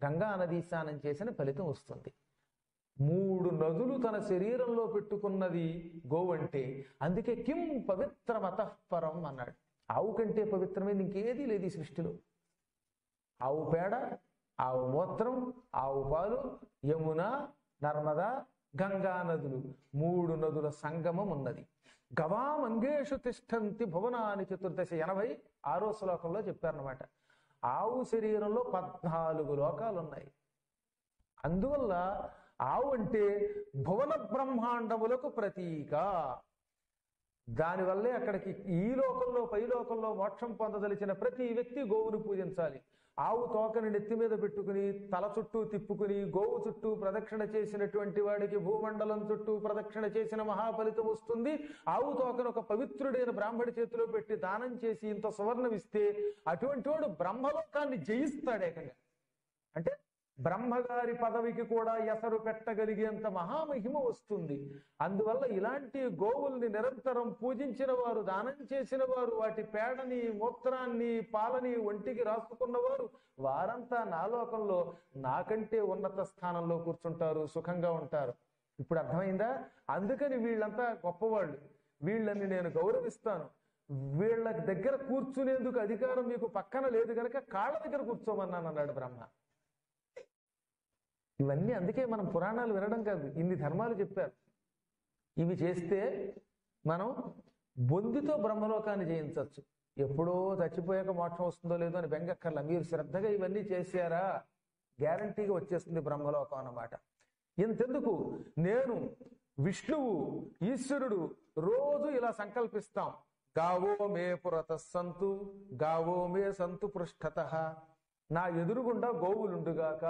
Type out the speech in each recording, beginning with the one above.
గంగా నదీ స్నానం చేసిన ఫలితం వస్తుంది. 3 నదులు తన శరీరంలో పెట్టుకున్నది గోవంటే. అందుకే కిం పవిత్రమతఃపరం అన్నాడు. ఆవు కంటే పవిత్రమైనది ఇంకేదీ లేదు ఈ సృష్టిలో. ఆవు పేడ, ఆవు మూత్రం, ఆవు పాలు, యమున, నర్మద, గంగా నదులు 3 నదుల సంగమం ఉన్నది. గవామంగేషు తిష్టంతి భువనాని చతుర్దశ 86వ శ్లోకంలో చెప్పారనమాట. ఆవు శరీరంలో 14 లోకాలు ఉన్నాయి. అందువల్ల ఆవు అంటే భువన బ్రహ్మాండములకు ప్రతీక. దానివల్లే అక్కడికి ఈ లోకంలో పై లోకంలో మోక్షం పొందదలిచిన ప్రతి వ్యక్తి గోవును పూజించాలి. ఆవు తోకని నెత్తి మీద పెట్టుకుని తల చుట్టూ తిప్పుకుని గోవు చుట్టూ ప్రదక్షిణ చేసినటువంటి వాడికి భూమండలం చుట్టూ ప్రదక్షిణ చేసిన మహాఫలితం వస్తుంది. ఆవు తోకను ఒక పవిత్రుడైన బ్రాహ్మడి చేతిలో పెట్టి దానం చేసి ఇంత సువర్ణం ఇస్తే అటువంటి వాడు బ్రహ్మలోకాన్ని జయిస్తాడు ఏకంగా. అంటే బ్రహ్మగారి పదవికి కూడా ఎసరు పెట్టగలిగేంత మహామహిమ వస్తుంది. అందువల్ల ఇలాంటి గోవుల్ని నిరంతరం పూజించిన వారు, దానం చేసిన వారు, వాటి పేడని, మూత్రాన్ని, పాలని ఒంటికి రాసుకున్నవారు వారంతా నా లోకంలో నాకంటే ఉన్నత స్థానంలో కూర్చుంటారు, సుఖంగా ఉంటారు. ఇప్పుడు అర్థమైందా? అందుకని వీళ్ళంతా గొప్పవాళ్ళు, వీళ్ళని నేను గౌరవిస్తాను. వీళ్ళ దగ్గర కూర్చునేందుకు అధికారం మీకు పక్కన లేదు కనుక కాళ్ళ దగ్గర కూర్చోమన్నాను అన్నాడు బ్రహ్మ. ఇవన్నీ అందుకే మనం పురాణాలు వినడం కాదు, ఇన్ని ధర్మాలు చెప్పారు. ఇవి చేస్తే మనం బొందితో బ్రహ్మలోకాన్ని జయించవచ్చు. ఎప్పుడో చచ్చిపోయాక మోక్షం వస్తుందో లేదో అని బెంగక్కర్లా. మీరు శ్రద్ధగా ఇవన్నీ చేశారా గ్యారంటీగా వచ్చేస్తుంది బ్రహ్మలోకం అన్నమాట. ఇంతెందుకు, నేను విష్ణువు ఈశ్వరుడు రోజు ఇలా సంకల్పిస్తాం. గావో మే పురత సంతు గావో మే సంతు పృష్ఠతః. నా ఎదురుగుండా గోవులుండుగాక,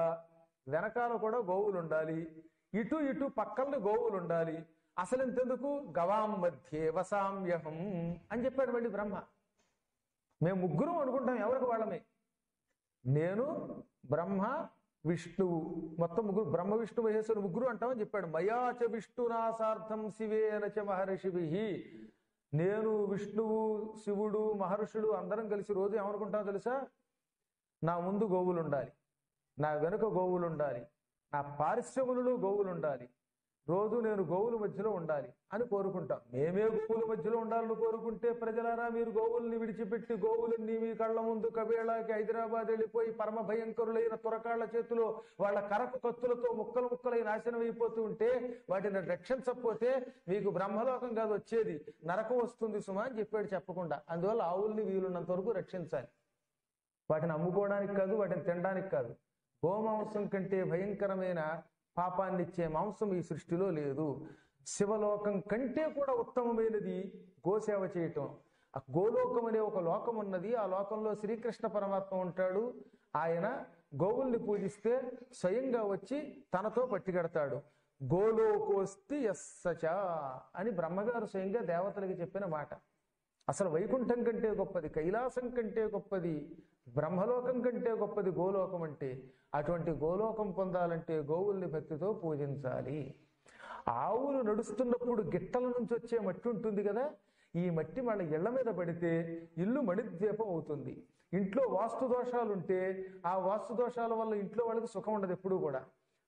వెనకాల కూడా గోవులు ఉండాలి, ఇటు ఇటు పక్కన గోవులు ఉండాలి. అసలు ఇంతెందుకు, గవాం మధ్యే వసామ్యహం అని చెప్పాడు మళ్ళీ బ్రహ్మ. మేము ముగ్గురం అనుకుంటాం ఎవరికి వాళ్ళమే. నేను, బ్రహ్మ, విష్ణువు, మొత్తం ముగ్గురు, బ్రహ్మ విష్ణు మహేశ్వరు ముగ్గురు అంటామని చెప్పాడు. మయాచ విష్ణునాసార్థం శివేనచ మహర్షిభిః. నేను, విష్ణువు, శివుడు, మహర్షులు అందరం కలిసి రోజు ఏమనుకుంటామో తెలుసా? నా ముందు గోవులు ఉండాలి, నా వెనుక గోవులు ఉండాలి, నా పారిశ్రములలో గోవులు ఉండాలి, రోజు నేను గోవుల మధ్యలో ఉండాలి అని కోరుకుంటాం. మేమే గోవుల మధ్యలో ఉండాలని కోరుకుంటే ప్రజలారా మీరు గోవుల్ని విడిచిపెట్టి గోవులన్నీ మీ కళ్ళ ముందు కబేళాకి హైదరాబాద్ వెళ్ళిపోయి పరమ భయంకరులైన తురకాళ్ల చేతిలో వాళ్ళ కరకు కత్తులతో ముక్కలు ముక్కలై నాశనం అయిపోతూ ఉంటే వాటిని రక్షించకపోతే మీకు బ్రహ్మలోకం కాదు వచ్చేది, నరకం వస్తుంది సుమా అని చెప్పాడు చెప్పకుండా. అందువల్ల ఆవుల్ని వీలున్నంత వరకు రక్షించాలి. వాటిని అమ్ముకోవడానికి కాదు, వాటిని తినడానికి కాదు. గోమాంసం కంటే భయంకరమైన పాపాన్నిచ్చే మాంసం ఈ సృష్టిలో లేదు. శివలోకం కంటే కూడా ఉత్తమమైనది గోసేవ చేయటం. ఆ గోలోకం అనే ఒక లోకం ఉన్నది. ఆ లోకంలో శ్రీకృష్ణ పరమాత్మ ఉంటాడు. ఆయన గోవుల్ని పూజిస్తే స్వయంగా వచ్చి తనతో పట్టిగడతాడు. గోలోకోస్తి యస్సచ అని బ్రహ్మగారు స్వయంగా దేవతలకి చెప్పిన మాట. అసలు వైకుంఠం కంటే గొప్పది, కైలాసం కంటే గొప్పది, బ్రహ్మలోకం కంటే గొప్పది గోలోకం అంటే. అటువంటి గోలోకం పొందాలంటే గోవుల్ని భక్తితో పూజించాలి. ఆవులు నడుస్తున్నప్పుడు గిట్టల నుంచి వచ్చే మట్టి ఉంటుంది కదా, ఈ మట్టి వాళ్ళ ఇళ్ల మీద పడితే ఇల్లు మణిద్వీపం అవుతుంది. ఇంట్లో వాస్తు దోషాలుంటే ఆ వాస్తు దోషాల వల్ల ఇంట్లో వాళ్ళకి సుఖం ఉండదు ఎప్పుడూ కూడా.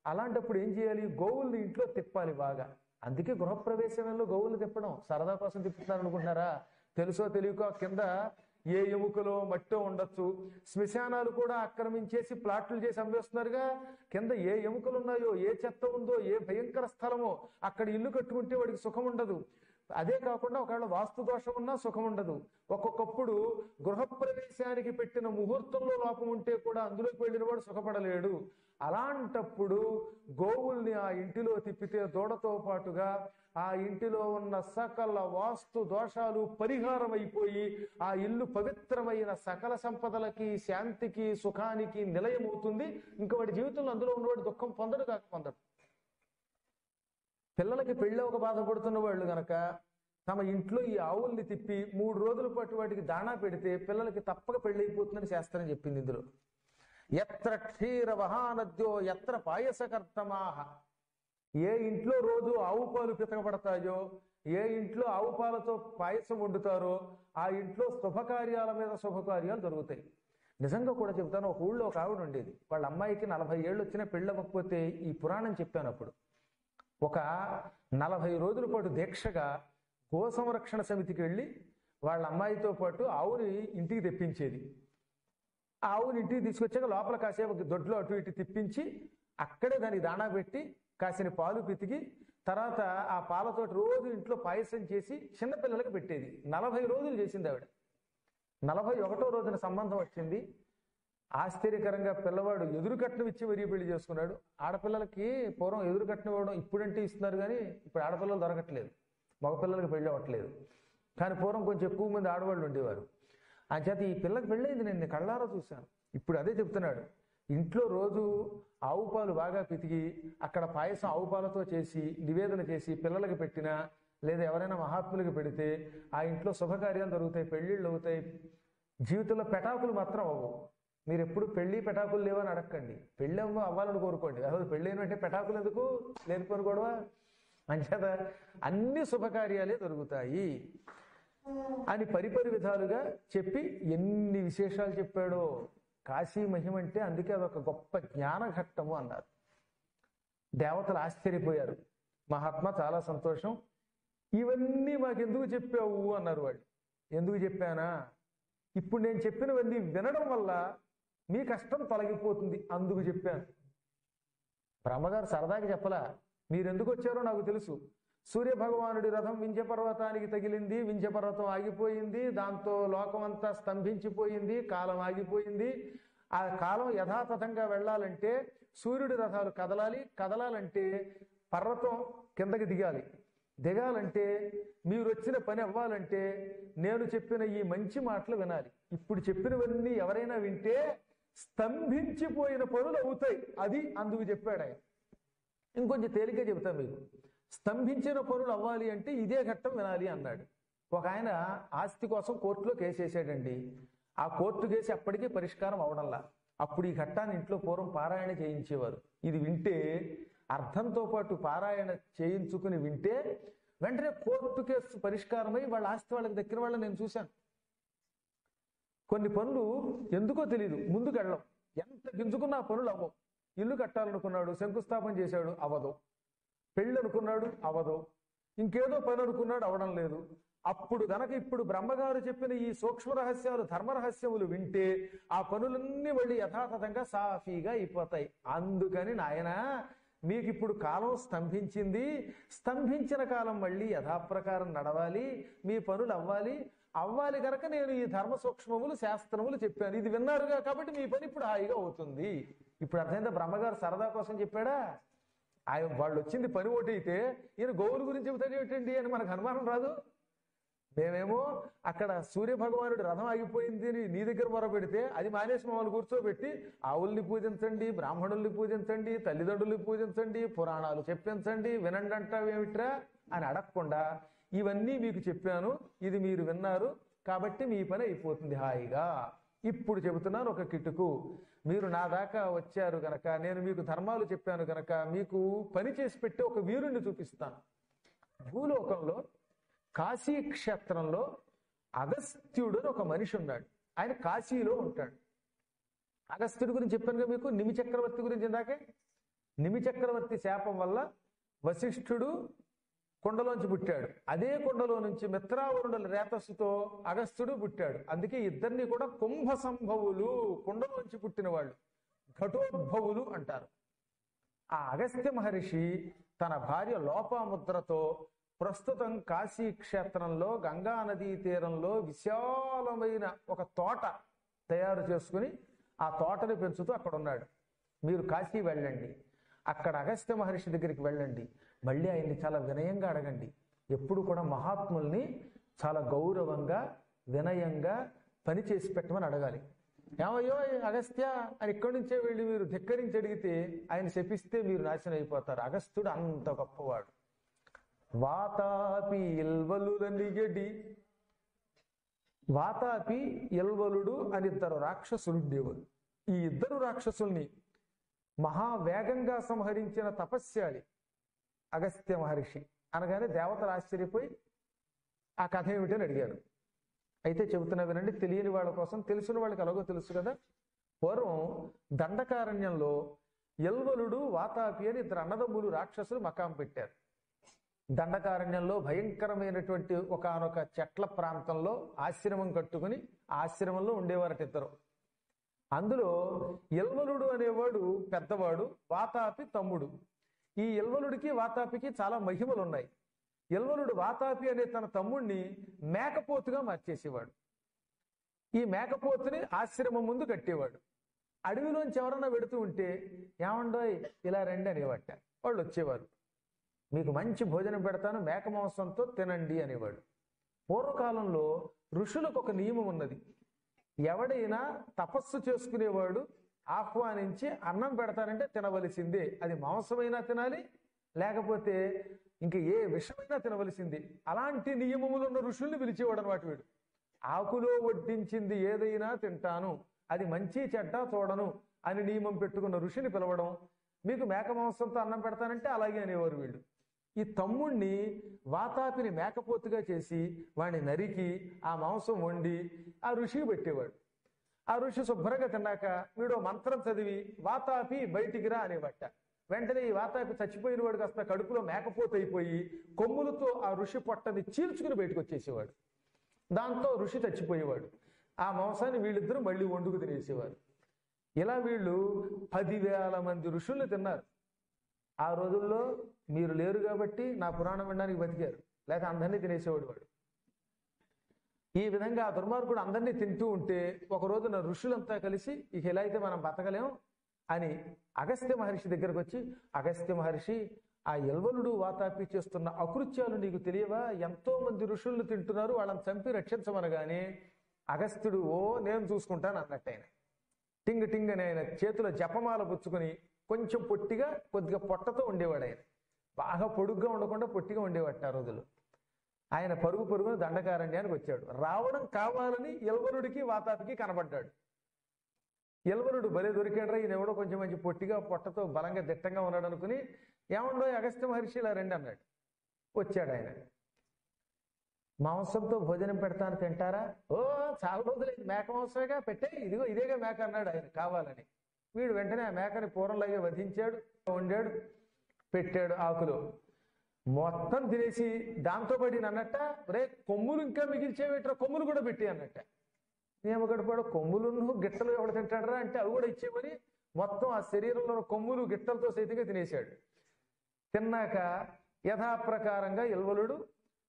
అలాంటప్పుడు ఏం చేయాలి? గోవుల్ని ఇంట్లో తిప్పాలి బాగా. అందుకే గృహప్రవేశంలో గోవుల్ని తిప్పడం సరదా కోసం తిప్పుతున్నారు అనుకుంటున్నారా? తెలుసో తెలియకో కింద ఏ ఎముకలో మట్టో ఉండొచ్చు. శ్మశానాలు కూడా ఆక్రమించేసి ప్లాట్లు చేసి అమ్మేస్తున్నారుగా. కింద ఏ ఎముకలు ఉన్నాయో, ఏ చెత్త ఉందో, ఏ భయంకర స్థలమో అక్కడ ఇల్లు కట్టుకుంటే వాడికి సుఖం ఉండదు. అదే కాకుండా ఒకవేళ వాస్తు దోషం ఉన్నా సుఖం ఉండదు. ఒక్కొక్కప్పుడు గృహప్రవేశానికి పెట్టిన ముహూర్తంలో లోపం ఉంటే కూడా అందులోకి వెళ్ళిన వాడు సుఖపడలేడు. అలాంటప్పుడు గోవుల్ని ఆ ఇంటిలో తిప్పితే దూడతో పాటుగా ఆ ఇంటిలో ఉన్న సకల వాస్తు దోషాలు పరిహారం అయిపోయి ఆ ఇల్లు పవిత్రమైన సకల సంపదలకి, శాంతికి, సుఖానికి నిలయమవుతుంది. ఇంకా వాడి జీవితంలో అందులో ఉన్నవాడు దుఃఖం పొందడు కాక పొందడు. పిల్లలకి పెళ్ళి ఒక బాధపడుతున్న వాళ్ళు గనక తమ ఇంట్లో ఈ ఆవుల్ని తిప్పి 3 రోజుల పాటు వాటికి దాణా పెడితే పిల్లలకి తప్పక పెళ్ళైపోతుందని శాస్త్రం చెప్పింది. ఇందులో ఎత్ర క్షీర వహానద్యో ఎత్ర పాయసకర్తమాహ. ఏ ఇంట్లో రోజు ఆవు పాలు పితకబడతాయో, ఏ ఇంట్లో ఆవు పాలతో పాయసం వండుతారో ఆ ఇంట్లో శుభకార్యాల మీద శుభకార్యాలు జరుగుతాయి. నిజంగా కూడా చెబుతాను, ఒక ఊళ్ళో ఒక ఆవిడ ఉండేది. వాళ్ళ అమ్మాయికి 40 ఏళ్ళు వచ్చినా పెళ్ళవ్వకపోతే ఈ పురాణం చెప్పాను అప్పుడు. ఒక 40 రోజుల పాటు దీక్షగా గో సంరక్షణ సమితికి వెళ్ళి వాళ్ళ అమ్మాయితో పాటు ఆవుని ఇంటికి తెప్పించేది. ఆ ఆవుని ఇంటికి తీసుకొచ్చాక లోపల కాసేపు దొడ్లో అటు ఇటు తిప్పించి అక్కడే దానికి దాణా పెట్టి కాసిన పాలు పితికి తర్వాత ఆ పాలతోటి రోజు ఇంట్లో పాయసం చేసి చిన్నపిల్లలకు పెట్టేది. 40 రోజులు చేసింది ఆవిడ. 41వ రోజున సంబంధం వచ్చింది. ఆశ్చర్యకరంగా పిల్లవాడు ఎదురు కట్నం ఇచ్చి మరీ పెళ్లి చేసుకున్నాడు. ఆడపిల్లలకి పూర్వం ఎదురు కట్నం ఇవ్వడం ఇప్పుడంటే ఇస్తున్నారు, కానీ ఇప్పుడు ఆడపిల్లలు దొరకట్లేదు, మగపిల్లలకి పెళ్లి అవ్వట్లేదు. కానీ పూర్వం కొంచెం ఎక్కువ మంది ఆడవాళ్ళు ఉండేవారు. అంచేత ఈ పిల్లకి పెళ్ళైంది, నేను కళ్ళారా చూశాను. ఇప్పుడు అదే చెప్తున్నాడు, ఇంట్లో రోజు ఆవు పాలు బాగా పితికి అక్కడ పాయసం ఆవు పాలతో చేసి నివేదన చేసి పిల్లలకి పెట్టినా లేదా ఎవరైనా మహాత్ములకి పెడితే ఆ ఇంట్లో శుభకార్యాలు జరుగుతాయి, పెళ్ళిళ్ళు అవుతాయి. జీవితంలో పెటాకులు మాత్రం అవ్వవు. మీరు ఎప్పుడు పెళ్లి పెటాకులు లేవని అడగండి, పెళ్ళి అవ్వాలని కోరుకోండి. అసలు పెళ్ళి ఏంటంటే పెటాకులు ఎందుకు లేనిపోను గొడవ. అంచేత అన్ని శుభకార్యాలే జరుగుతాయి అని పరిపరి విధాలుగా చెప్పి ఎన్ని విశేషాలు చెప్పాడో. కాశీ మహిమ అంటే అందుకే అదొక గొప్ప జ్ఞానఘట్టము అన్నారు. దేవతలు ఆశ్చర్యపోయారు. మహాత్మా చాలా సంతోషం, ఇవన్నీ మాకెందుకు చెప్పావు అన్నారు వాళ్ళు. ఎందుకు చెప్పానా, ఇప్పుడు నేను చెప్పినవన్నీ వినడం వల్ల మీ కష్టం తొలగిపోతుంది అందుకు చెప్పాను. బ్రహ్మగారు సరదాకి చెప్పలా, మీరెందుకు వచ్చారో నాకు తెలుసు. సూర్యభగవానుడి రథం వింధ్యపర్వతానికి తగిలింది, వింధ్యపర్వతం ఆగిపోయింది, దాంతో లోకమంతా స్తంభించిపోయింది, కాలం ఆగిపోయింది. ఆ కాలం యథాతథంగా వెళ్ళాలంటే సూర్యుడి రథాలు కదలాలి, కదలాలంటే పర్వతం కిందకి దిగాలి, దిగాలంటే మీరు వచ్చిన పని అవ్వాలంటే నేను చెప్పిన ఈ మంచి మాటలు వినాలి. ఇప్పుడు చెప్పినవన్నీ ఎవరైనా వింటే స్తంభించిపోయిన పనులు అవుతాయి, అది అందుకు చెప్పాడు ఆయన. ఇంకొంచెం తేలిగ్గా చెబుతాను మీకు. స్తంభించిన పనులు అవ్వాలి అంటే ఇదే ఘట్టం వినాలి అన్నాడు. ఒక ఆయన ఆస్తి కోసం కోర్టులో కేసు వేసాడండి. ఆ కోర్టు కేసు అప్పటికీ పరిష్కారం అవడంలా. అప్పుడు ఈ ఘట్టాన్ని ఇంట్లో పూర్వం పారాయణ చేయించేవారు. ఇది వింటే అర్థంతో పాటు పారాయణ చేయించుకుని వింటే వెంటనే కోర్టు కేసు పరిష్కారమై వాళ్ళ ఆస్తి వాళ్ళకి దక్కిన వాళ్ళని నేను చూశాను. కొన్ని పనులు ఎందుకో తెలియదు ముందుకు వెళ్ళం, ఎంత గింజుకున్నా పనులు అవ్వవు. ఇల్లు కట్టాలనుకున్నాడు, శంకుస్థాపన చేశాడు, అవ్వదు. పెళ్ళి అనుకున్నాడు, అవ్వదు. ఇంకేదో పని అనుకున్నాడు, అవడం లేదు. అప్పుడు గనక ఇప్పుడు బ్రహ్మగారు చెప్పిన ఈ సూక్ష్మ రహస్యాలు ధర్మ రహస్యములు వింటే ఆ పనులన్నీ మళ్ళీ యథాతథంగా సాఫీగా అయిపోతాయి. అందుకని నాయన మీకు ఇప్పుడు కాలం స్తంభించింది, స్తంభించిన కాలం మళ్ళీ యథాప్రకారం నడవాలి, మీ పనులు అవ్వాలి కనుక నేను ఈ ధర్మ సూక్ష్మములు శాస్త్రములు చెప్పాను. ఇది విన్నారుగా కాబట్టి మీ పని ఇప్పుడు హాయిగా అవుతుంది. ఇప్పుడు అర్థమైందా? బ్రహ్మగారు సరదా కోసం చెప్పాడా? ఆయన వాళ్ళు వచ్చింది పని ఒకటి అయితే ఈయన గోవుల గురించి చెబుతాడు ఏమిటండి అని మనకు అనుమానం రాదు. మేమేమో అక్కడ సూర్యభగవానుడి రథం ఆగిపోయింది అని నీ దగ్గర మొరపెడితే అది మానేసి మమ్మల్ని కూర్చోబెట్టి ఆవుల్ని పూజించండి, బ్రాహ్మణుల్ని పూజించండి, తల్లిదండ్రుల్ని పూజించండి, పురాణాలు చెప్పించండి, వినండి అంటావేమిట్రా అని అడగకుండా ఇవన్నీ మీకు చెప్పాను, ఇది మీరు విన్నారు కాబట్టి మీ పని అయిపోతుంది హాయిగా. ఇప్పుడు చెబుతున్నాను ఒక కిటుకు. మీరు నా దాకా వచ్చారు గనక, నేను మీకు ధర్మాలు చెప్పాను గనక మీకు పని చేసి పెట్టి ఒక వీరుణ్ణి చూపిస్తాను. భూలోకంలో కాశీ క్షేత్రంలో అగస్త్యుడు అని ఒక మనిషి ఉన్నాడు. ఆయన కాశీలో ఉంటాడు. అగస్త్యుడి గురించి చెప్పాను కదా మీకు. నిమి చక్రవర్తి గురించి ఇందాకే. నిమి చక్రవర్తి శాపం వల్ల వశిష్ఠుడు కొండలోంచి పుట్టాడు. అదే కొండలో నుంచి మిత్రావరుణుల రేతస్సుతో అగస్త్యుడు పుట్టాడు. అందుకే ఇద్దరిని కూడా కుంభ సంభవులు, కొండలోంచి పుట్టిన వాళ్ళు, ఘటోద్భవులు అంటారు. ఆ అగస్త్య మహర్షి తన భార్య లోపాముద్రతో ప్రస్తుతం కాశీ క్షేత్రంలో గంగా నదీ తీరంలో విశాలమైన ఒక తోట తయారు చేసుకుని ఆ తోటని పెంచుతూ అక్కడ ఉన్నాడు. మీరు కాశీ వెళ్ళండి, అక్కడ అగస్త్య మహర్షి దగ్గరికి వెళ్ళండి, మళ్ళీ ఆయన్ని చాలా వినయంగా అడగండి. ఎప్పుడు కూడా మహాత్ముల్ని చాలా గౌరవంగా వినయంగా పని చేసి పెట్టమని అడగాలి. ఏమయ్యో అగస్త్య అని ఇక్కడి నుంచే వెళ్ళి మీరు ధిక్కరించి అడిగితే ఆయన శపిస్తే మీరు నాశనం అయిపోతారు. అగస్త్యుడు అంత గొప్పవాడు. వాతాపి ఎల్వలురనిగడి, వాతాపి ఎల్వలుడు అని ఇద్దరు రాక్షసులు ఉండేవారు. ఈ ఇద్దరు రాక్షసుల్ని మహావేగంగా సంహరించిన తపస్యాలి అగస్త్య మహర్షి అనగానే దేవతలు ఆశ్చర్యపోయి ఆ కథ ఏమిటని అడిగారు. అయితే చెబుతున్నా వినండి, తెలియని వాళ్ళ కోసం, తెలిసిన వాళ్ళకి ఎలాగో తెలుసు కదా. పూర్వం దండకారణ్యంలో ఎల్వలుడు వాతాపి అని ఇద్దరు అన్నదమ్ములు రాక్షసులు మకాం పెట్టారు. దండకారణ్యంలో భయంకరమైనటువంటి ఒకానొక చెట్ల ప్రాంతంలో ఆశ్రమం కట్టుకుని ఆశ్రమంలో ఉండేవారట ఇద్దరు. అందులో ఎల్వలుడు అనేవాడు పెద్దవాడు, వాతాపి తమ్ముడు. ఈ ఎల్వలుడికి వాతాపికి చాలా మహిమలు ఉన్నాయి. ఎల్వలుడు వాతాపి అనే తన తమ్ముడిని మేకపోతుగా మార్చేసేవాడు. ఈ మేకపోతుని ఆశ్రమం ముందు కట్టేవాడు. అడవిలోంచి ఎవరన్నా వెడుతూ ఉంటే ఏమండోయ్ ఇలా రండి అనేవాట. వాళ్ళు వచ్చేవారు. మీకు మంచి భోజనం పెడతాను, మేక మాంసంతో తినండి అనేవాడు. పూర్వకాలంలో ఋషులకు ఒక నియమం ఉన్నది. ఎవడైనా తపస్సు చేసుకునేవాడు ఆహ్వానించి అన్నం పెడతానంటే తినవలసిందే. అది మాంసమైనా తినాలి, లేకపోతే ఇంక ఏ విషమైనా తినవలసింది. అలాంటి నియమములు ఉన్న ఋషుల్ని పిలిచేవాడు అనమాట వీడు. ఆకులో వడ్డించింది ఏదైనా తింటాను, అది మంచి చెడ్డ చూడను అని నియమం పెట్టుకున్న ఋషిని పిలవడం. మీకు మేక మాంసంతో అన్నం పెడతానంటే అలాగే అనేవారు వీళ్ళు. ఈ తమ్ముణ్ణి వాతాపిని మేకపోతుగా చేసి వాడిని నరికి ఆ మాంసం వండి ఆ ఋషికి పెట్టేవాడు. ఆ ఋషి శుభ్రంగా తిన్నాక వీడు మంత్రం చదివి వాతాపి బయటికి రా అనేవట. వెంటనే ఈ వాతాపి చచ్చిపోయిన వాడు కాస్త కడుపులో మేకపోతు అయిపోయి కొమ్ములతో ఆ ఋషి పొట్టని చీల్చుకుని బయటకు వచ్చేసేవాడు. దాంతో ఋషి చచ్చిపోయేవాడు. ఆ మాంసాన్ని వీళ్ళిద్దరూ మళ్ళీ వండుకు తినేసేవారు. ఇలా వీళ్ళు 10,000 మంది ఋషుల్ని తిన్నారు. ఆ రోజుల్లో మీరు లేరు కాబట్టి నా పురాణం వినడానికి బతికారు, లేక అందరినీ తినేసేవాడు వాడు. ఈ విధంగా ఆ దుర్మార్గుడు అందరినీ తింటూ ఉంటే ఒక రోజున ఋషులంతా కలిసి ఇక ఎలా అయితే మనం బతకలేం అని అగస్త్య మహర్షి దగ్గరకు వచ్చి, అగస్త్య మహర్షి, ఆ ఎల్వలుడు వాతాపి చేస్తున్న అకృత్యాలు నీకు తెలియవా? ఎంతో మంది ఋషుల్ని తింటున్నారు, వాళ్ళని చంపి రక్షించమనగానే అగస్త్యుడు ఓ నేను చూసుకుంటాను అన్నట్టు ఆయన టింగ్ టింగ్ అని ఆయన చేతిలో జపమాల పుచ్చుకొని కొంచెం పొట్టిగా కొద్దిగా పొట్టతో ఉండేవాడు. ఆయన బాగా పొడుగ్గా ఉండకుండా పొట్టిగా ఉండేవాడు. ఆ రోజులు ఆయన పరుగున దండకారణ్యానికి వచ్చాడు. రావడం కావాలని ఎల్వలుడికి వాతాపికి కనబడ్డాడు. ఎల్వలుడు భలే దొరికాడరా, ఈయన ఎవడో కొంచెం మంచి పొట్టిగా పొట్టతో బలంగా దిట్టంగా ఉన్నాడు అనుకుని, ఏమండో అగస్త్య మహర్షి ఇలా రండి అన్నాడు. వచ్చాడు ఆయన. మాంసంతో భోజనం పెడతాను తింటారా? ఓ చాలా రోజులు మేక మాంసమేగా పెట్టే, ఇదిగో ఇదేగా మేక అన్నాడు ఆయన కావాలని. వీడు వెంటనే ఆ మేకని పూర్వంలాగే వధించాడు, వండాడు, పెట్టాడు ఆకులో. మొత్తం తినేసి దాంతో పడి అన్నట్ట, రే కొమ్ములు ఇంకా మిగిల్చేవేట్రా, కొమ్ములు కూడా పెట్టి అన్నట్ట. నేను గడిపాడు, కొమ్ములు గిట్టలు ఎవడు తింటాడరా అంటే అవి కూడా ఇచ్చేమని మొత్తం ఆ శరీరంలో కొమ్ములు గిట్టలతో సైతంగా తినేశాడు. తిన్నాక యథాప్రకారంగా ఎల్వలుడు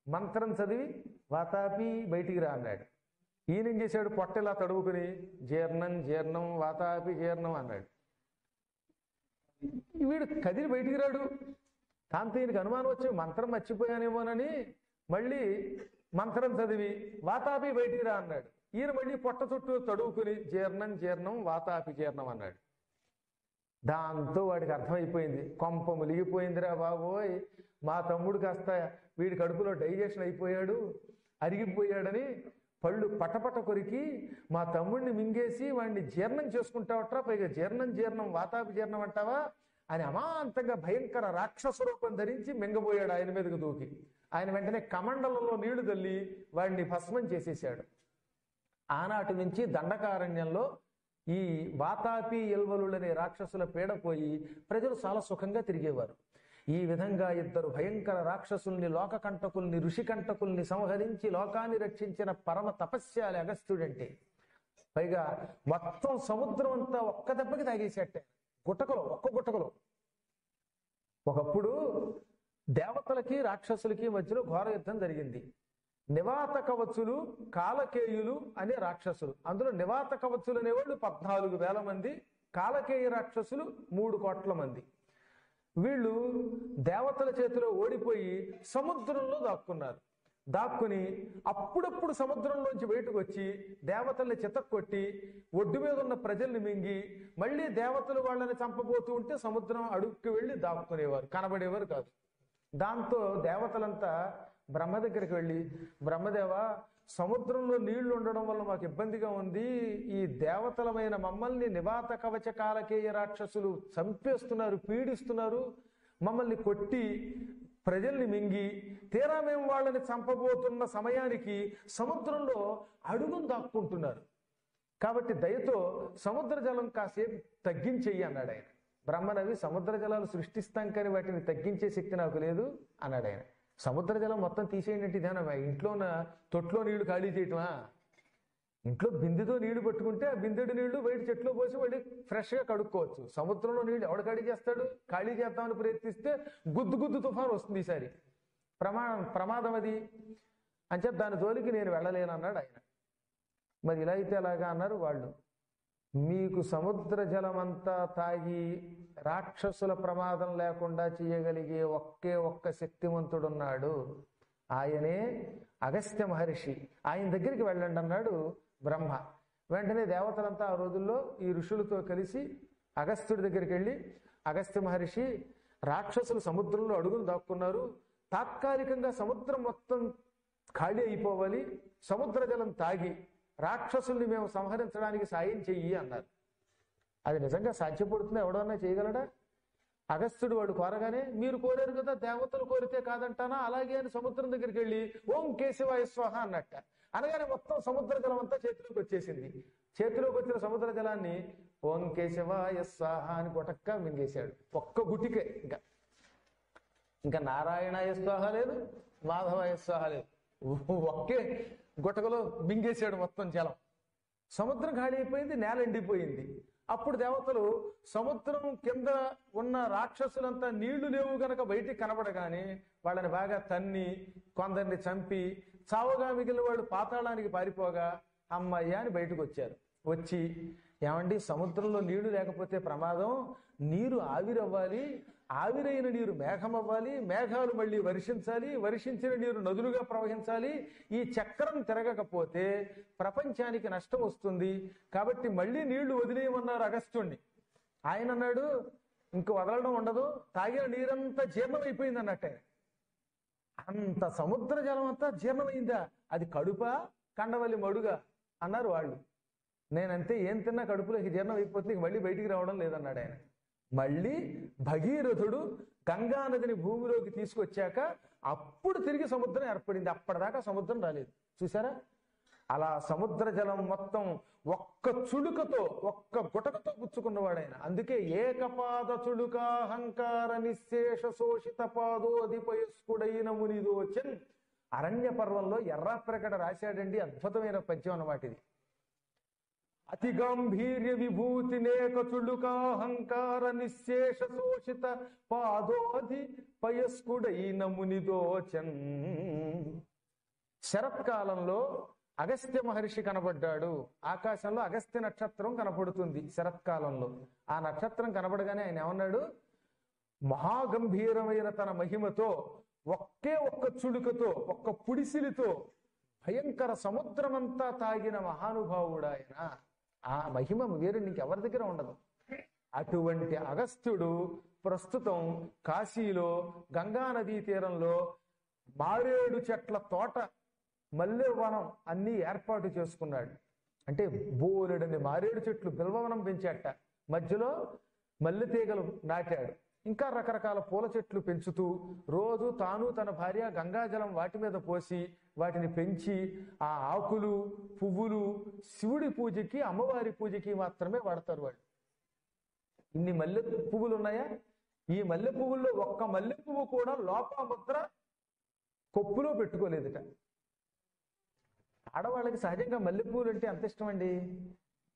మంత్రం చదివి వాతాపి బయటికి రా అన్నాడు. ఈయనేం చేశాడు, పొట్టలా తడువుకుని జీర్ణం జీర్ణం వాతాపి జీర్ణం అన్నాడు. వీడు కదిలి బయటికి రాడు. దాంతో ఈయనకి అనుమానం వచ్చి మంత్రం మర్చిపోయానేమోనని మళ్ళీ మంత్రం చదివి వాతాపి బయటికి రా అన్నాడు. ఈయన మళ్ళీ పొట్ట చుట్టూ తడువుకుని జీర్ణం జీర్ణం వాతాపి జీర్ణం అన్నాడు. దాంతో వాడికి అర్థమైపోయింది, కొంప ములిగిపోయిందిరా బాబోయ్, మా తమ్ముడు కాస్త వీడి కడుపులో డైజెషన్ అయిపోయాడు, అరిగిపోయాడని పళ్ళు పటపట కొరికి మా తమ్ముడిని మింగేసి వాడిని జీర్ణం చేసుకుంటావట్రా, పైగా జీర్ణం జీర్ణం వాతాపి జీర్ణం అంటావా అని అమాంతంగా భయంకర రాక్షస రూపం ధరించి మింగబోయాడు ఆయన మీదకు దూకి. ఆయన వెంటనే కమండలంలో నీళ్లు తల్లి వాడిని భస్మం చేసేసాడు. ఆనాటి నుంచి దండకారణ్యంలో ఈ వాతాపి ఎల్వలులనే రాక్షసుల పీడపోయి ప్రజలు చాలా సుఖంగా తిరిగేవారు. ఈ విధంగా ఇద్దరు భయంకర రాక్షసుల్ని, లోకకంటకుల్ని, ఋషికంటకుల్ని సంహరించి లోకాన్ని రక్షించిన పరమ తపస్యాలి అగస్త్యుడంటే. పైగా మొత్తం సముద్రం అంతా ఒక్క దెబ్బకి తాగేసేట, గుట్టకలో, ఒక్క గుట్టకలో. ఒకప్పుడు దేవతలకి రాక్షసులకి మధ్యలో ఘోర యుద్ధం జరిగింది. నివాత కవచులు, కాలకేయులు అనే రాక్షసులు. అందులో నివాత కవచులు అనేవాళ్ళు 14,000 మంది, కాలకేయ రాక్షసులు 3 కోట్ల మంది. వీళ్ళు దేవతల చేతిలో ఓడిపోయి సముద్రంలో దాక్కుని అప్పుడప్పుడు సముద్రంలోంచి బయటకు వచ్చి దేవతల్ని చితక్కొట్టి ఒడ్డు మీద ఉన్న ప్రజల్ని మింగి మళ్ళీ దేవతలు వాళ్ళని చంపబోతూ ఉంటే సముద్రం అడుగుకి వెళ్ళి దాక్కునేవారు, కనబడేవారు కాదు. దాంతో దేవతలంతా బ్రహ్మ దగ్గరికి వెళ్ళి, బ్రహ్మదేవ, సముద్రంలో నీళ్లు ఉండడం వల్ల మాకు ఇబ్బందిగా ఉంది, ఈ దేవతలమైన మమ్మల్ని నివాత కవచ కాలకేయ రాక్షసులు చంపేస్తున్నారు, పీడిస్తున్నారు, మమ్మల్ని కొట్టి ప్రజల్ని మింగి తీరా మేము వాళ్ళని చంపబోతున్న సమయానికి సముద్రంలో అడుగును దాక్కుంటున్నారు. కాబట్టి దయతో సముద్ర జలం కాసేపు తగ్గించెయ్యి అన్నాడు ఆయన. బ్రహ్మనవి సముద్ర జలాలు సృష్టిస్తాం కానీ వాటిని తగ్గించే శక్తి నాకు లేదు అన్నాడు ఆయన. సముద్ర జలం మొత్తం తీసేయండి ఇదేనా ఇంట్లో ఉన్న తొట్లో నీళ్లు ఖాళీ చేయటమా? ఇంట్లో బిందెతో నీళ్లు పట్టుకుంటే ఆ బిందెడు నీళ్లు బయట చెట్లో పోసి మళ్ళీ ఫ్రెష్గా కడుక్కోవచ్చు. సముద్రంలో నీళ్లు ఎవడు ఖాళీ చేస్తాడు? ఖాళీ చేద్దామని ప్రయత్నిస్తే గుద్దు గుద్దు తుఫాను వస్తుంది. ఈసారి ప్రమాదం అది అని దాని జోలికి నేను వెళ్ళలేను అన్నాడు ఆయన. మరి ఇలా అయితే ఎలాగా అన్నారు వాళ్ళు. మీకు సముద్ర జలమంతా తాగి రాక్షసుల ప్రమాదం లేకుండా చేయగలిగే ఒక్క శక్తివంతుడున్నాడు, ఆయనే అగస్త్య మహర్షి. ఆయన దగ్గరికి వెళ్ళండి అన్నాడు బ్రహ్మ. వెంటనే దేవతలంతా ఆ రోజుల్లో ఈ ఋషులతో కలిసి అగస్త్యుడి దగ్గరికి వెళ్ళి, అగస్త్య మహర్షి, రాక్షసులు సముద్రంలో అడుగులు దాక్కున్నారు, తాత్కాలికంగా సముద్రం మొత్తం ఖాళీ అయిపోవాలి, సముద్ర జలం తాగి రాక్షసుల్ని మేము సంహరించడానికి సాయం చెయ్యి అన్నారు. అది నిజంగా సాధ్యపడుతుందా? ఎవడన్నా చేయగలడా? అగస్త్యుడు వాడు కోరగానే, మీరు కోరారు కదా, దేవతలు కోరితే కాదంటానా, అలాగే అని సముద్రం దగ్గరికి వెళ్ళి ఓం కేశవాయ స్వాహ అన్నట్ట. అనగానే మొత్తం సముద్ర జలం అంతా చేతిలోకి వచ్చేసింది. చేతిలోకి వచ్చిన సముద్ర జలాన్ని ఓం కేశవాయ స్వాహ అని కొటక్క మింగేశాడు. ఒక్క గుటికే. ఇంకా నారాయణాయ స్వాహ లేదు, మాధవాయ స్వాహ లేదు, ఒకే గుటకలో మింగేశాడు మొత్తం జలం. సముద్రం ఖాళీ అయిపోయింది, నేల ఎండిపోయింది. అప్పుడు దేవతలు సముద్రం కింద ఉన్న రాక్షసులంతా నీళ్లు లేవు గనక బయటికి కనబడగానే వాళ్ళని బాగా తన్ని కొందరిని చంపి చావుగా మిగిలిన వాళ్ళు పాతాళానికి పారిపోగా అమ్మయ్య అని బయటకు వచ్చారు. వచ్చి, ఏమండి సముద్రంలో నీళ్లు లేకపోతే ప్రమాదం, నీరు ఆవిరవ్వాలి, ఆవిరైన నీరు మేఘం అవ్వాలి, మేఘాలు మళ్ళీ వర్షించాలి, వర్షించిన నీరు నదులుగా ప్రవహించాలి, ఈ చక్రం తిరగకపోతే ప్రపంచానికి నష్టం వస్తుంది, కాబట్టి మళ్ళీ నీళ్లు వదిలేయమన్నారు అగస్త్యుణ్ణి. ఆయన అన్నాడు, ఇంక వదలడం ఉండదు, తాగిన నీరంతా జీర్ణమైపోయింది అన్నట్టే. అంత సముద్ర జలం అంతా జీర్ణమైందా? అది కడుపా కండవల్లి మడుగా అన్నారు వాళ్ళు. నేనంతే, ఏం తిన్నా కడుపులోకి జీర్ణం అయిపోతే మళ్ళీ బయటికి రావడం లేదన్నాడు ఆయన. మళ్ళీ భగీరథుడు గంగా నదిని భూమిలోకి తీసుకొచ్చాక అప్పుడు తిరిగి సముద్రం ఏర్పడింది. అప్పటిదాకా సముద్రం రాలేదు. చూసారా? అలా సముద్ర జలం మొత్తం ఒక్క చుడుకతో, ఒక్క గుటకతో పుచ్చుకున్నవాడైన. అందుకే ఏకపాద చుడుకాహంకార నిశేష శోషిత పాదోధిపయస్కుడైన మునిదోచన్ అరణ్య పర్వంలో ఎర్రాప్రకట రాశాడండి. అద్భుతమైన పద్యం అన్నమాట ఇది. అతి గంభీర్య విభూతి నేక చుడుకాహంకార నిశేష శోషిత పాదోధి పయస్కుడైన మునిదోచన్. శరత్కాలంలో అగస్త్య మహర్షి కనబడ్డాడు. ఆకాశంలో అగస్త్య నక్షత్రం కనపడుతుంది శరత్కాలంలో. ఆ నక్షత్రం కనబడగానే ఆయన ఏమన్నాడు, మహాగంభీరమైన తన మహిమతో ఒక్క చుడుకతో, ఒక్క పుడిసిలితో భయంకర సముద్రమంతా తాగిన మహానుభావుడు ఆయన. ఆ మహిమ వేరు నీకెవరి దగ్గర ఉండదు. అటువంటి అగస్త్యుడు ప్రస్తుతం కాశీలో గంగా నదీ తీరంలో మారేడు చెట్ల తోట, మల్లె వనం అన్ని ఏర్పాటు చేసుకున్నాడు. అంటే బోలెడని మారేడు చెట్లు, బిల్వవనం పెంచాట. మధ్యలో మల్లె తీగలు నాటాడు. ఇంకా రకరకాల పూల చెట్లు పెంచుతూ రోజు తాను తన భార్య గంగాజలం వాటి మీద పోసి వాటిని పెంచి ఆ ఆకులు పువ్వులు శివుడి పూజకి అమ్మవారి పూజకి మాత్రమే వాడతారు వాళ్ళు. ఇన్ని మల్లె పువ్వులు ఉన్నాయా? ఈ మల్లె పువ్వుల్లో ఒక్క మల్లె పువ్వు కూడా లోపాముద్ర కొప్పులో పెట్టుకోలేదుట. ఆడవాళ్ళకి సహజంగా మల్లె పువ్వులు అంటే అంత ఇష్టం అండి.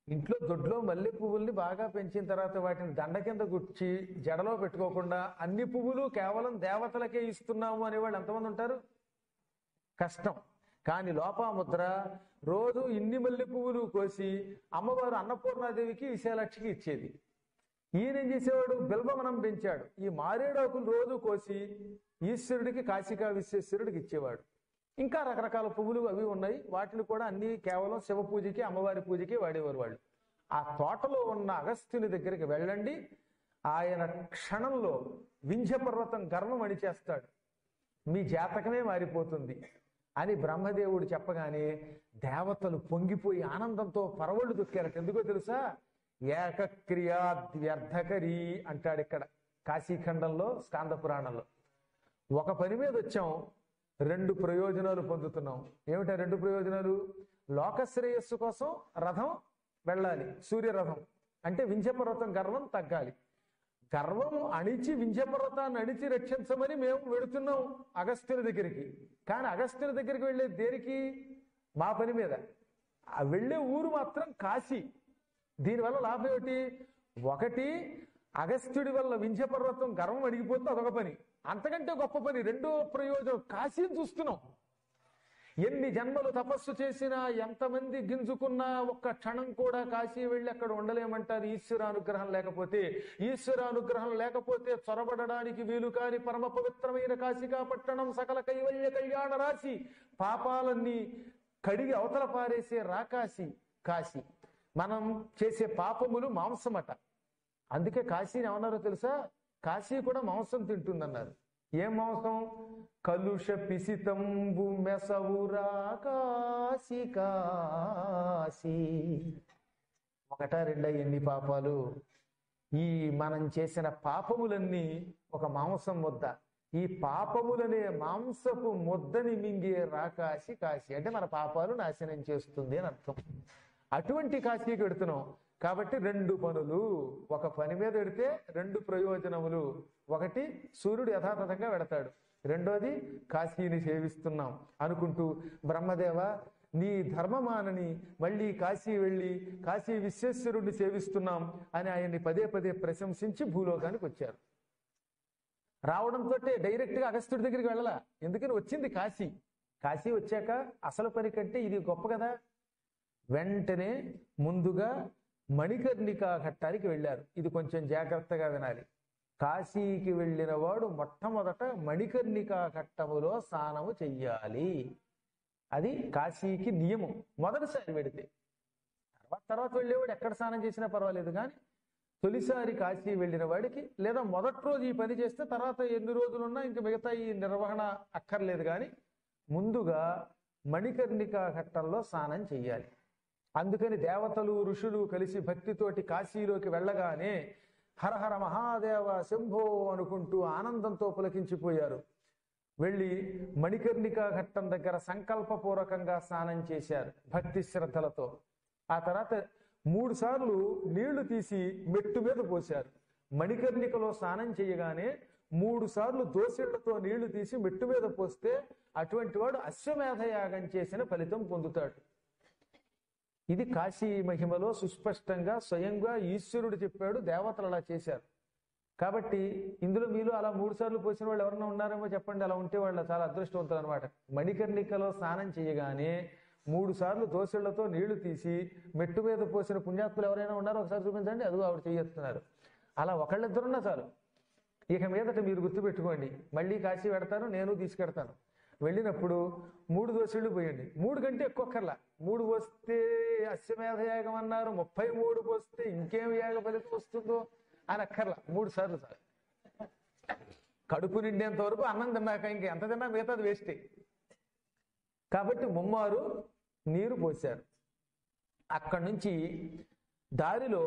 ఇంట్లో దొడ్లో మల్లె పువ్వుల్ని బాగా పెంచిన తర్వాత వాటిని దండ కింద గుచ్చి జడలో పెట్టుకోకుండా అన్ని పువ్వులు కేవలం దేవతలకే ఇస్తున్నాము అనేవాళ్ళు ఎంతమంది ఉంటారు? కష్టం. కానీ లోపాముద్ర రోజు ఇన్ని మల్లె పువ్వులు కోసి అమ్మవారు అన్నపూర్ణాదేవికి విశాలాక్షికి ఇచ్చేది. ఈయనేం చేసేవాడు? బిల్వవనం పెంచాడు. ఈ మారేడాకులు రోజు కోసి ఈశ్వరుడికి, కాశికా విశ్వేశ్వరుడికి ఇచ్చేవాడు. ఇంకా రకరకాల పువ్వులు అవి ఉన్నాయి. వాటిని కూడా అన్ని కేవలం శివ పూజకి అమ్మవారి పూజకి వాడేవారు వాళ్ళు. ఆ తోటలో ఉన్న అగస్త్యుని దగ్గరికి వెళ్ళండి, ఆయన క్షణంలో వింధ్య పర్వతం గర్వం అణిచేస్తాడు, మీ జాతకమే మారిపోతుంది అని బ్రహ్మదేవుడు చెప్పగానే దేవతలు పొంగిపోయి ఆనందంతో పరవళ్ళు దొక్కారట. ఎందుకో తెలుసా? ఏకక్రియాద్వ్యర్థకరీ అంటాడు ఇక్కడ కాశీఖండంలో స్కాంద పురాణంలో. ఒక పని మీద వచ్చాం, రెండు ప్రయోజనాలు పొందుతున్నాం. ఏమిటా రెండు ప్రయోజనాలు? లోకశ్రేయస్సు కోసం రథం వెళ్ళాలి, సూర్యరథం. అంటే వింధ్యపర్వతం గర్వం తగ్గాలి. గర్వం అణిచి వింధ్యపర్వతాన్ని అణిచి రక్షించమని మేము వెళుతున్నాం అగస్త్యుని దగ్గరికి. కానీ అగస్త్యుని దగ్గరికి వెళ్ళే దేనికి? మా పని మీద. ఆ వెళ్ళే ఊరు మాత్రం కాశీ. దీనివల్ల లాభం ఏమిటి? ఒకటి, అగస్త్యుడి వల్ల వింధ్యపర్వతం గర్వం అడిగిపోతే అదొక పని. అంతకంటే గొప్ప పని రెండో ప్రయోజనం, కాశీని చూస్తున్నాం. ఎన్ని జన్మలు తపస్సు చేసినా, ఎంతమంది గింజుకున్నా ఒక్క క్షణం కూడా కాశీ వెళ్ళి అక్కడ ఉండలేమంటారు ఈశ్వరానుగ్రహం లేకపోతే. ఈశ్వరానుగ్రహం లేకపోతే చొరబడడానికి వీలు కాని పరమ పవిత్రమైన కాశీకా పట్టణం సకల కైవల్య కళ్యాణ రాశి, పాపాలన్నీ కడిగి అవతల పారేసే రాకాశి కాశీ. మనం చేసే పాపములు మాంసమట. అందుకే కాశీని ఏమన్నారో తెలుసా? కాశీ కూడా మాంసం తింటుందన్నారు. ఏం మాంసం? కలుష పిసితంబు మెసవురా కాశీ కాశీ. ఒకటా రెండా ఎన్ని పాపాలు! ఈ మనం చేసిన పాపములన్నీ ఒక మాంసం ముద్ద. ఈ పాపములనే మాంసపు ముద్దని మింగే రాకాశి కాశీ. అంటే మన పాపాలు నాశనం చేస్తుంది అని అర్థం. అటువంటి కాశీకి వెడుతున్నాం కాబట్టి రెండు పనులు. ఒక పని మీద వెడితే రెండు ప్రయోజనములు. ఒకటి, సూర్యుడు యథాతథంగా వెడతాడు. రెండోది, కాశీని సేవిస్తున్నాం అనుకుంటూ బ్రహ్మదేవ నీ ధర్మమానని మళ్ళీ కాశీ వెళ్ళి కాశీ విశ్వేశ్వరుడిని సేవిస్తున్నాం అని ఆయన్ని పదే పదే ప్రశంసించి భూలోకానికి వచ్చారు. రావడంతో డైరెక్ట్ గా అగస్త్యుడి దగ్గరికి వెళ్ళాల. ఎందుకని? వచ్చింది కాశీ. కాశీ వచ్చాక అసలు పని కంటే ఇది గొప్ప కదా. వెంటనే ముందుగా మణికర్ణికా ఘట్టానికి వెళ్ళారు. ఇది కొంచెం జాగ్రత్తగా వినాలి. కాశీకి వెళ్ళిన వాడు మొట్టమొదట మణికర్ణికా ఘట్టములో స్నానము చెయ్యాలి. అది కాశీకి నియమం. మొదటిసారి వెడితే తర్వాత వెళ్ళేవాడు ఎక్కడ స్నానం చేసినా పర్వాలేదు. కానీ తొలిసారి కాశీ వెళ్ళిన వాడికి, లేదా మొదటి రోజు ఈ పని చేస్తే తర్వాత ఎన్ని రోజులున్నా ఇంక మిగతా ఈ నిర్వహణ అక్కర్లేదు. కానీ ముందుగా మణికర్ణికా ఘట్టంలో స్నానం చెయ్యాలి. అందుకని దేవతలు ఋషులు కలిసి భక్తితోటి కాశీలోకి వెళ్ళగానే హరహర మహాదేవ శంభో అనుకుంటూ ఆనందంతో పులకించిపోయారు. వెళ్ళి మణికర్ణికా ఘట్టం దగ్గర సంకల్పపూర్వకంగా స్నానం చేశారు భక్తి శ్రద్ధలతో. ఆ తర్వాత 3 సార్లు నీళ్లు తీసి మెట్టు మీద పోశారు. మణికర్ణికలో స్నానం చేయగానే 3 సార్లు దోసిళ్లతో నీళ్లు తీసి మెట్టు మీద పోస్తే అటువంటి వాడు అశ్వమేధ యాగం చేసిన ఫలితం పొందుతాడు. ఇది కాశీ మహిమలో సుస్పష్టంగా స్వయంగా ఈశ్వరుడు చెప్పాడు. దేవతలు అలా చేశారు. కాబట్టి ఇందులో మీలో అలా 3 సార్లు పోసిన వాళ్ళు ఎవరన్నా ఉన్నారేమో చెప్పండి. అలా ఉంటే వాళ్ళు చాలా అదృష్టవంతులు అనమాట. మణికర్ణికలో స్నానం చేయగానే 3 సార్లు దోసిళ్లతో నీళ్లు తీసి మెట్టు మీద పోసిన పుణ్యాత్ములు ఎవరైనా ఉన్నారో ఒకసారి చూపించండి. అదిగో ఆవిడ చేస్తున్నారు. అలా ఒకళ్ళిద్దరున్నా చాలు. ఇక మీదట మీరు గుర్తుపెట్టుకోండి. మళ్ళీ కాశీ పెడతాను, నేను తీసుకెడతాను. వెళ్ళినప్పుడు 3 దోసిళ్ళు పోయండి. 3 కంటే ఎక్కువక్కర్లా. 3 పోస్తే అశ్వమేధ యాగం అన్నారు, 33 పోస్తే ఇంకేం యాగ ఫలితం వస్తుందో అని అక్కర్లా. 3 సార్లు చాలు. కడుపు నిండేంత వరకు అన్నం తిన్నాక ఇంకెంత తిన్నా మిగతాది వేస్టే. కాబట్టి 3 నీరు పోశారు. అక్కడి నుంచి దారిలో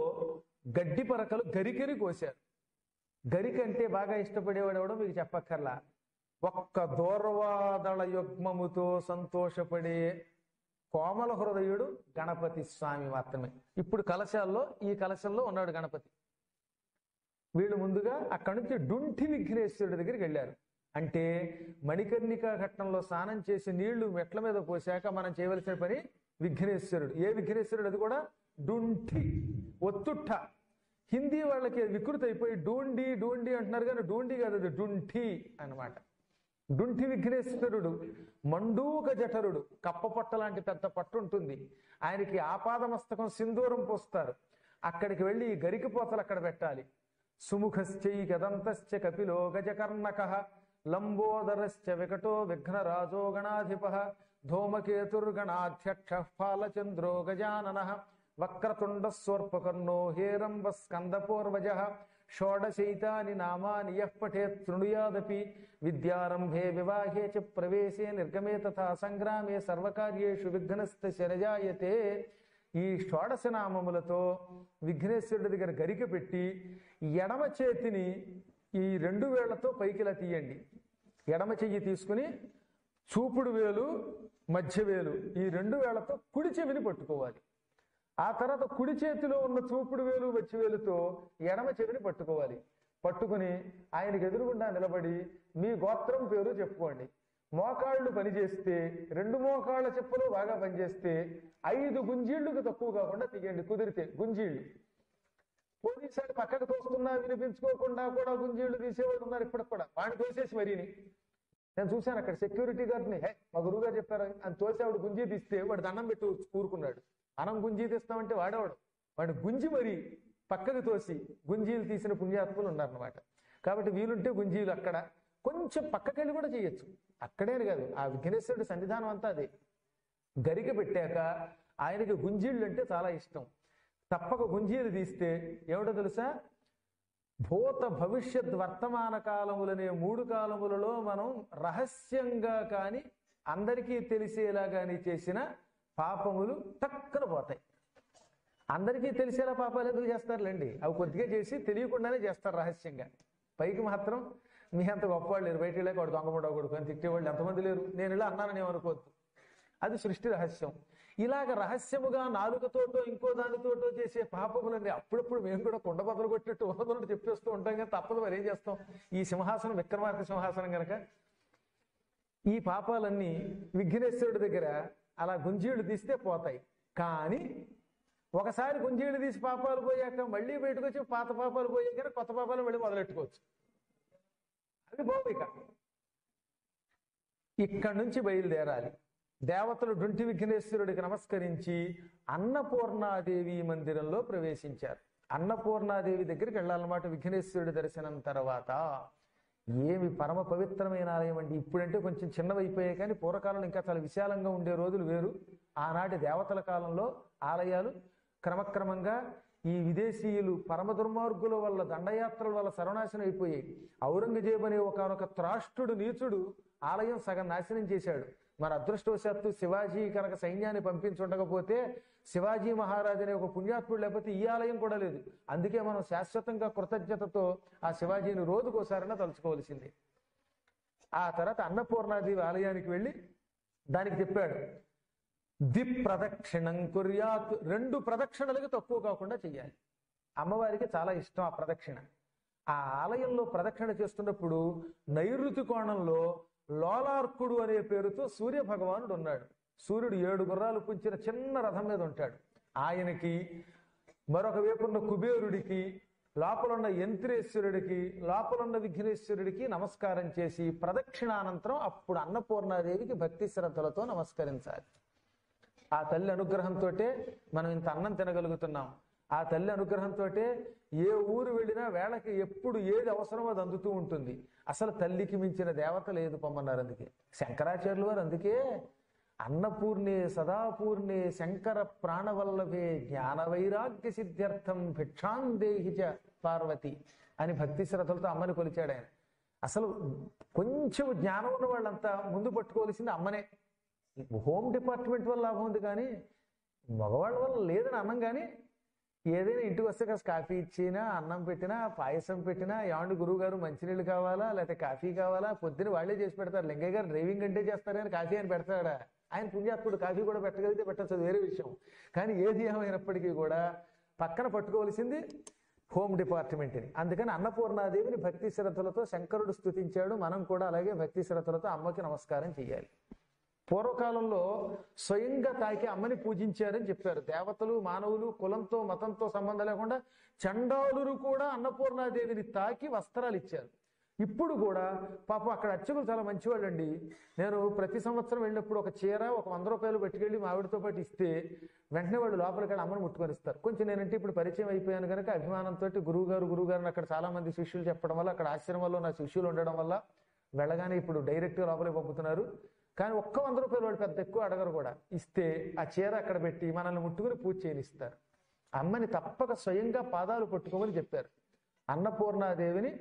గడ్డి పరకలు గరికని కోశారు. గరికంటే బాగా ఇష్టపడేవాడు ఎవడో మీకు చెప్పక్కర్లా. ఒక్క దూర్వాదళ యుగ్మముతో సంతోషపడే కోమల హృదయుడు గణపతి స్వామి మాత్రమే. ఇప్పుడు కలశాల్లో, ఈ కలశంలో ఉన్నాడు గణపతి. వీళ్ళు ముందుగా అక్కడి నుంచి డుంఠి విఘ్నేశ్వరుడి దగ్గరికి వెళ్ళారు. అంటే మణికర్ణికా ఘట్టంలో స్నానం చేసి నీళ్లు మెట్ల మీద పోసాక మనం చేయవలసిన పని విఘ్నేశ్వరుడు. ఏ విఘ్నేశ్వరుడు? అది కూడా డుంఠి, ఒత్తుట్ట. హిందీ వాళ్ళకి వికృతి అయిపోయి డూండి డూండి అంటున్నారు, కానీ డూండి కాదు, అది డుంఠి అన్నమాట. డుంఠి విఘ్నేశ్వరుడు మండూక జఠరుడు. కప్ప పొట్ట లాంటి పెద్ద పట్టు ఉంటుంది ఆయనకి. ఆపాదమస్తకం సింధూరం పోస్తారు. అక్కడికి వెళ్ళి గరికి పోతలు అక్కడ పెట్టాలి. సుముఖశ్చైకదంతశ్చ కపిలో గజకర్ణకః లంబోదరశ్చ వికటో విఘ్నరాజో గణాధిపః ధూమకేతుర్గణాధ్యక్షః ఫాలచంద్రో గజాననః వక్రతుండ స్వర్పకర్ణో హేరంబ స్కందపూర్వజః షోడశైతాని నామాని యః పఠేత్ శృణుయాదపి విద్యారంభే వివాహే చ ప్రవేశే నిర్గమే తథా సంగ్రామే సర్వకార్యేషు విఘ్నస్త శరజాయతే. ఈ షోడశ నామములతో విఘ్నేశ్వరుడి దగ్గర గరిక పెట్టి ఎడమ చేతిని ఈ 2 వేళ్లతో పైకిలా తీయండి. ఎడమ చెయ్యి తీసుకుని చూపుడు వేలు మధ్య వేలు ఈ 2 వేళ్లతో కుడి చెవిని పట్టుకోవాలి. ఆ తర్వాత కుడి చేతిలో ఉన్న చూపుడు వేలు మధ్య వేలుతో ఎడమ చెవిని పట్టుకోవాలి. పట్టుకుని ఆయనకు ఎదురుగుండా నిలబడి మీ గోత్రం పేరు చెప్పుకోండి. మోకాళ్ళు పనిచేస్తే 2 మోకాళ్ళ చెప్పులు బాగా పనిచేస్తే 5 గుంజీళ్లకు తక్కువ కాకుండా తీయండి. కుదిరితే గుంజీళ్లు. పోలీసారి పక్కకు తోస్తున్నా వినిపించుకోకుండా కూడా గుంజీళ్లు తీసేవాళ్ళు ఉన్నారు ఇప్పటికి కూడా. వాడిని తోసేసి మరీని నేను చూశాను అక్కడ సెక్యూరిటీ గార్డ్ని. మా గురువు గారు చెప్పారు అని తోసేవాడు గుంజీ తీస్తే వాడు దండం పెట్టి కూరుకున్నాడు. మనం గుంజీ తీస్తామంటే వాడేవాడు వాడిని గుంజి మరీ పక్కకు తోసి గుంజీలు తీసిన పుణ్యాత్ములు ఉన్నారనమాట. కాబట్టి వీలుంటే గుంజీలు అక్కడ కొంచెం పక్కకెళ్ళి కూడా చేయొచ్చు. అక్కడేని కాదు, ఆ విఘ్నేశ్వరుడి సన్నిధానం అంతా అదే. గరిక పెట్టాక ఆయనకి గుంజీళ్ళు అంటే చాలా ఇష్టం. తప్పక గుంజీలు తీస్తే ఏమిటో తెలుసా, భూత భవిష్యత్ వర్తమాన కాలములనే 3 కాలములలో మనం రహస్యంగా కాని అందరికీ తెలిసేలా కానీ చేసిన పాపములు టక్కన పోతాయి. అందరికీ తెలిసేలా పాపాలు ఎందుకు చేస్తారులేండి, అవి కొద్దిగా చేసి తెలియకుండానే చేస్తారు రహస్యంగా. పైకి మాత్రం మీ అంత గొప్పవాళ్ళు లేరు, బయట వెళ్ళాక వాడు దొంగపడకూడదు అని తిట్టేవాళ్ళు ఎంతమంది లేరు. నేను ఇలా అన్నానని ఏమనుకోవద్దు, అది సృష్టి రహస్యం. ఇలాగ రహస్యముగా నాలుకతోటో ఇంకో దానితోటో చేసే పాపములన్నీ అప్పుడప్పుడు మేము కూడా కుండ బదులు కొట్టినట్టు ఉన్నదన్నట్టు చెప్పేస్తూ ఉంటాం, కానీ తప్పదు, మరి ఏం చేస్తాం. ఈ సింహాసనం విక్రమార్క సింహాసనం కనుక ఈ పాపాలన్నీ విఘ్నేశ్వరుడి దగ్గర అలా గుంజీళ్లు తీస్తే పోతాయి. కానీ ఒకసారి గుంజీళ్లు తీసి పాపాలు పోయాక మళ్ళీ బయటకు వచ్చి పాత పాపాలు పోయాక కొత్త పాపాలు మళ్ళీ మొదలెట్టుకోవచ్చు. అది భౌతిక. ఇక్కడి నుంచి బయలుదేరాలి. దేవతలు డుంటి విఘ్నేశ్వరుడికి నమస్కరించి అన్నపూర్ణాదేవి మందిరంలో ప్రవేశించారు. అన్నపూర్ణాదేవి దగ్గరికి వెళ్ళాలన్నమాట విఘ్నేశ్వరుడి దర్శనం తర్వాత. ఏమి పరమ పవిత్రమైన ఆలయం అండి. ఇప్పుడంటే కొంచెం చిన్నవైపోయాయి, కానీ పూర్వకాలంలో ఇంకా చాలా విశాలంగా ఉండే రోజులు వేరు. ఆనాటి దేవతల కాలంలో ఆలయాలు క్రమక్రమంగా ఈ విదేశీయులు పరమ దుర్మార్గుల వల్ల దండయాత్రల వల్ల సర్వనాశనం అయిపోయాయి. ఔరంగజేబు అనే ఒకనొక త్రాష్టుడు నీచుడు ఆలయం సగం నాశనం చేశాడు. మన అదృష్టవశాత్తు శివాజీ కనుక సైన్యాన్ని పంపించుండకపోతే, శివాజీ మహారాజు అనే ఒక పుణ్యాత్ముడు లేకపోతే ఈ ఆలయం కూడా లేదు. అందుకే మనం శాశ్వతంగా కృతజ్ఞతతో ఆ శివాజీని రోజుకోసారైనా తలుచుకోవాల్సిందే. ఆ తర్వాత అన్నపూర్ణాదేవి ఆలయానికి వెళ్ళి దానికి చెప్పాడు, ప్రదక్షిణం కుర్యాత్, 2 ప్రదక్షిణలకు తక్కువ కాకుండా చెయ్యాలి. అమ్మవారికి చాలా ఇష్టం ఆ ప్రదక్షిణ. ఆ ఆలయంలో ప్రదక్షిణ చేస్తున్నప్పుడు నైరుతి కోణంలో లోలార్కుడు అనే పేరుతో సూర్య భగవానుడు ఉన్నాడు. సూర్యుడు 7 గుర్రాలు పుంచిన చిన్న రథం మీద ఉంటాడు. ఆయనకి మరొక వైపున్న కుబేరుడికి, లోపలున్న యంత్రేశ్వరుడికి, లోపలున్న విఘ్నేశ్వరుడికి నమస్కారం చేసి ప్రదక్షిణానంతరం అప్పుడు అన్నపూర్ణాదేవికి భక్తి శ్రద్ధలతో నమస్కరించాలి. ఆ తల్లి అనుగ్రహంతో మనం ఇంత అన్నం తినగలుగుతున్నాం. ఆ తల్లి అనుగ్రహంతో ఏ ఊరు వెళ్ళినా వేళకి ఎప్పుడు ఏది అవసరమో అది అందుతూ ఉంటుంది. అసలు తల్లికి మించిన దేవత లేదు పొమ్మన్నారు. అందుకే శంకరాచార్యులు వారు అందుకే అన్నపూర్ణే సదాపూర్ణే శంకర ప్రాణవల్లభే జ్ఞాన వైరాగ్య సిద్ధ్యర్థం భిక్షాందేహి చ పార్వతి అని భక్తి శ్రద్ధలతో అమ్మని కొలిచాడు ఆయన. అసలు కొంచెం జ్ఞానం ఉన్న వాళ్ళంతా ముందు పట్టుకోవాల్సింది అమ్మనే. హోమ్ డిపార్ట్మెంట్ వల్ల లాభం ఉంది, కానీ మగవాళ్ళ వల్ల లేదని అన్నం. కానీ ఏదైనా ఇంటికి వస్తే కాస్త కాఫీ ఇచ్చినా, అన్నం పెట్టినా, పాయసం పెట్టినా, ఏమండి గురువు గారు మంచినీళ్ళు కావాలా లేకపోతే కాఫీ కావాలా, పొద్దున వాళ్ళే చేసి పెడతారు. లింగయ్య గారు డ్రైవింగ్ అంటే చేస్తారు కానీ కాఫీ అని పెడతాడా? ఆయన పుణ్యాత్ముడు, కాఫీ కూడా పెట్టగలిగితే పెట్టచ్చు, అది వేరే విషయం. కానీ ఏది ఏమైనప్పటికీ కూడా పక్కన పట్టుకోవాల్సింది హోమ్ డిపార్ట్మెంట్ని. అందుకని అన్నపూర్ణాదేవిని భక్తి శ్రద్ధలతో శంకరుడు స్తుతించాడు. మనం కూడా అలాగే భక్తి శ్రద్ధలతో అమ్మకి నమస్కారం చెయ్యాలి. పూర్వకాలంలో స్వయంగా తాకి అమ్మని పూజించారని చెప్పారు. దేవతలు, మానవులు, కులంతో మతంతో సంబంధం లేకుండా చండాలురు కూడా అన్నపూర్ణాదేవిని తాకి వస్త్రాలు ఇచ్చారు. ఇప్పుడు కూడా పాపం అక్కడ అర్చకులు చాలా మంచివాళ్ళు అండి. నేను ప్రతి సంవత్సరం వెళ్ళినప్పుడు ఒక చీర, ఒక 100 రూపాయలు పట్టుకెళ్ళి మా ఆవిడతో పాటు ఇస్తే వెంటనే వాళ్ళు లోపలికి అమ్మని ముట్టుకొనిస్తారు. కొంచెం నేనంటే ఇప్పుడు పరిచయం అయిపోయాను కనుక అభిమానంతో గురువు గారు అక్కడ చాలా మంది శిష్యులు చెప్పడం వల్ల, అక్కడ ఆశ్రమంలో నా శిష్యులు ఉండడం వల్ల వెళ్ళగానే ఇప్పుడు డైరెక్ట్గా లోపలికి పంపుతున్నారు. కానీ ఒక్క 100 రూపాయలు వాళ్ళు పెద్ద ఎక్కువ అడగరు కూడా. ఇస్తే ఆ చీర అక్కడ పెట్టి మనల్ని ముట్టుకుని పూజ చేయనిస్తారు. అమ్మని తప్పక స్వయంగా పాదాలు పట్టుకోమని చెప్పారు. అన్నపూర్ణాదేవిని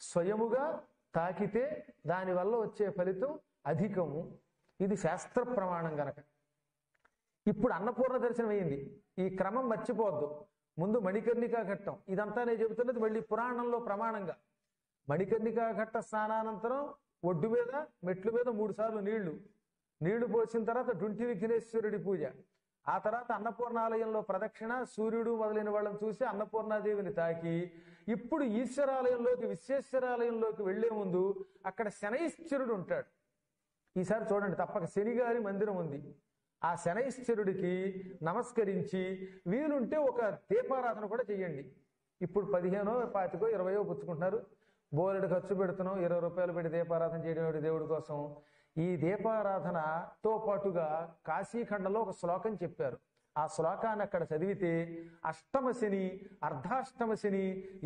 స్వయముగా తాకితే దానివల్ల వచ్చే ఫలితం అధికము. ఇది శాస్త్ర ప్రమాణం గనక. ఇప్పుడు అన్నపూర్ణ దర్శనం అయింది. ఈ క్రమం మర్చిపోవద్దు. ముందు మణికర్ణికా ఘట్టం, ఇదంతా నేను చెబుతున్నది మళ్ళీ పురాణంలో ప్రమాణంగా. మణికర్ణికా ఘట్ట స్నానానంతరం ఒడ్డు మీద మెట్ల మీద 3 సార్లు నీళ్లు పోసిన తర్వాత డుంటి విఘ్నేశ్వరుడి పూజ, ఆ తర్వాత అన్నపూర్ణాలయంలో ప్రదక్షిణ, సూర్యుడు మొదలైన వాళ్ళని చూసి అన్నపూర్ణాదేవిని తాకి, ఇప్పుడు ఈశ్వరాలయంలోకి విశ్వేశ్వరాలయంలోకి వెళ్లే ముందు అక్కడ శనైశ్వరుడు ఉంటాడు. ఈసారి చూడండి, తప్పక శనిగారి మందిరం ఉంది. ఆ శనైశ్వరుడికి నమస్కరించి వీలుంటే ఒక దీపారాధన కూడా చెయ్యండి. ఇప్పుడు 15, 25, 20 పుచ్చుకుంటున్నారు, బోలెడు ఖర్చు పెడుతున్నాం, 20 రూపాయలు పెట్టి దీపారాధన చేయడం దేవుడి కోసం. ఈ దీపారాధనతో పాటుగా కాశీఖండంలో ఒక శ్లోకం చెప్పారు. ఆ శ్లోకాన్ని అక్కడ చదివితే అష్టమ శని, అర్ధాష్టమ శని,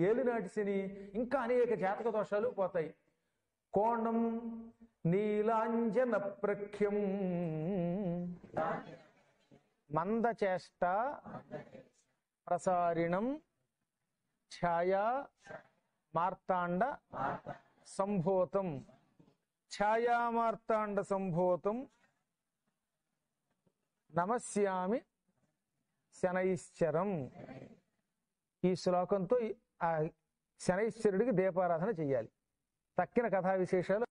ఏలినాటి శని, ఇంకా అనేక జాతక దోషాలు పోతాయి. కోణం నీలాంజన ప్రఖ్యం మందచేష్ట ప్రసారిణం ఛాయా మార్తాండ సంభూతం, ఛాయా మార్తాండ సంభూతం నమస్యామి శనైశ్చరం. ఈ శ్లోకంతో ఆ శనైశ్వరుడికి దీపారాధన చెయ్యాలి. తక్కిన కథా విశేషాలు